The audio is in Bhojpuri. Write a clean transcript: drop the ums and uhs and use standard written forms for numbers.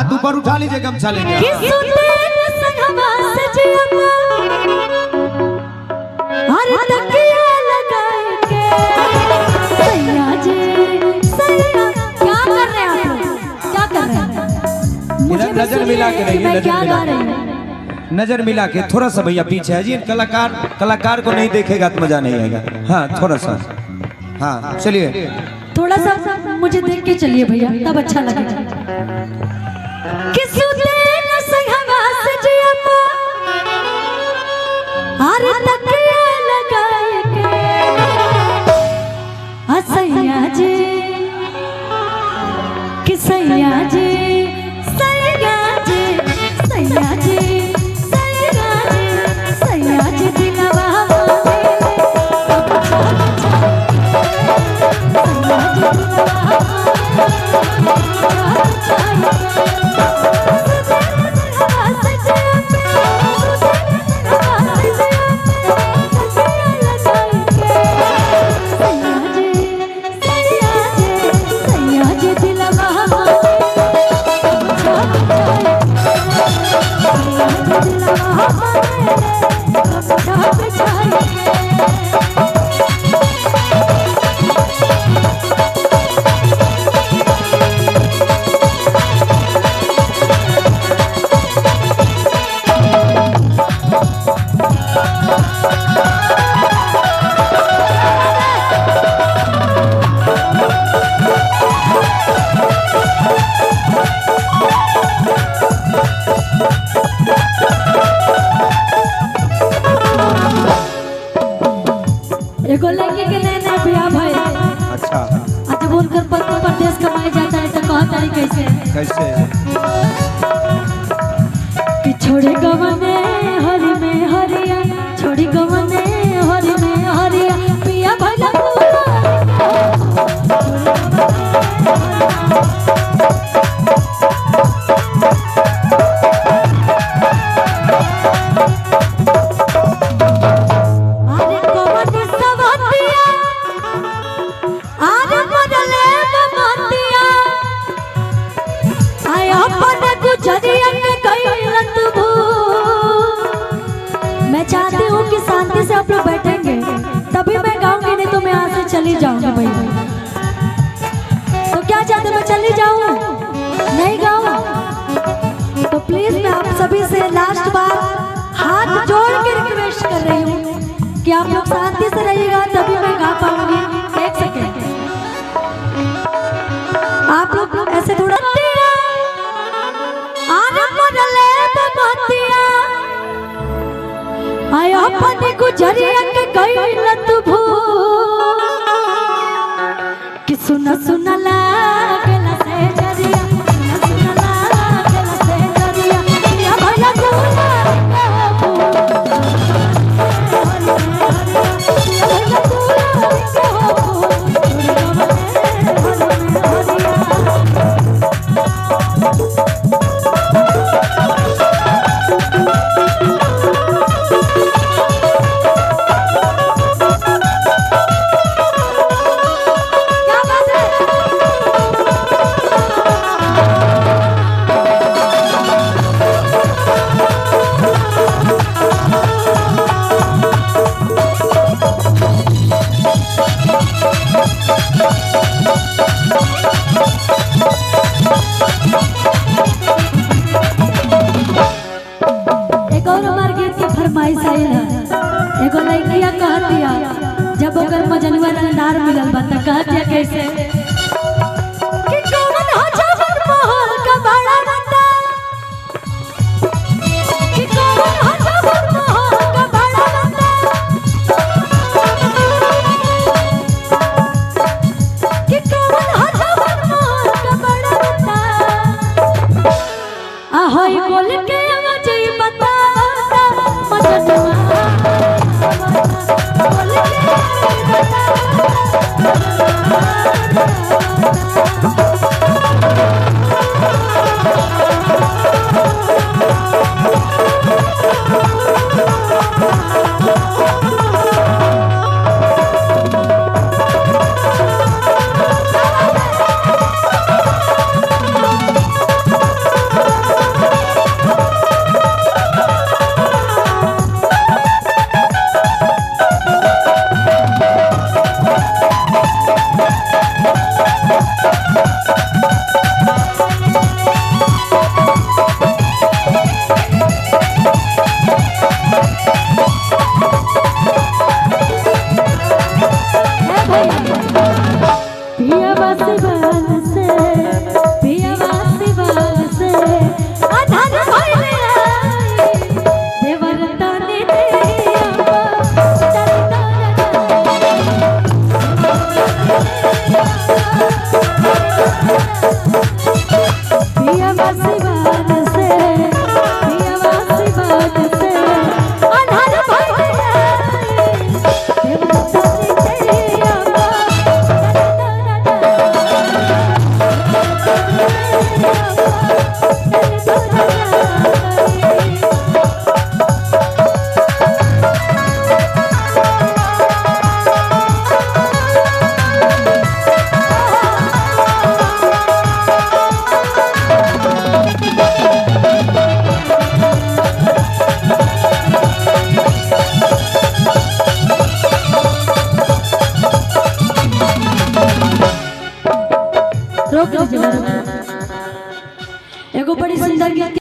हाथ ऊपर उठा लीजिए, गमछा लेंगे। नजर मिला के रहिए, नजर मिला के थोड़ा सा भैया पीछे है जी। कलाकार को नहीं देखेगा तो मजा नहीं आएगा। हाँ थोड़ा सा, हाँ चलिए थोड़ा सा मुझे देख के चलिए भैया, तब अच्छा लगेगा। एगो लड़की के नए बियाह भइल। अच्छा, जब उनकर पति परदेश कमाए जाता है तो कहता है कैसे कि छोड़ी गवने हरि में हरिया, छोड़ी गवने हरि में हरिया, पिया भइल चाहती हूँ कि शांति से आप लोग बैठेंगे तभी मैं गाऊंगी, नहीं तो मैं यहाँ से चली जाऊंगी भैया। तो क्या चाहते मैं चली जाऊँ, नहीं गाऊं? तो प्लीज मैं आप सभी से लास्ट बार हाथ जोड़ के रिक्वेस्ट कर रही हूँ कि आप लोग शांति से रहिएगा तभी मैं गा पाऊंगी। एक सेकेंड, आप लोग ऐसे थोड़ा आया पति गुजरिया के गइल तू भू कि सुना सुना लागला से जरिया, सुना सुना लागला से जरिया, या भला सुना एगो लड़किया कहतिया जब ओकर मजनुआ रंगदार मिलल बा त कहतिया कैसे कि कौन हो जवन मोहल का बड़ा बंदा, कि कौन हो जवन मोहल का बड़ा बंदा, कि कौन हो जवन मोहल का बड़ा बंदा, ahoy बोल के आवाज बता मजनुआ बोल के बता से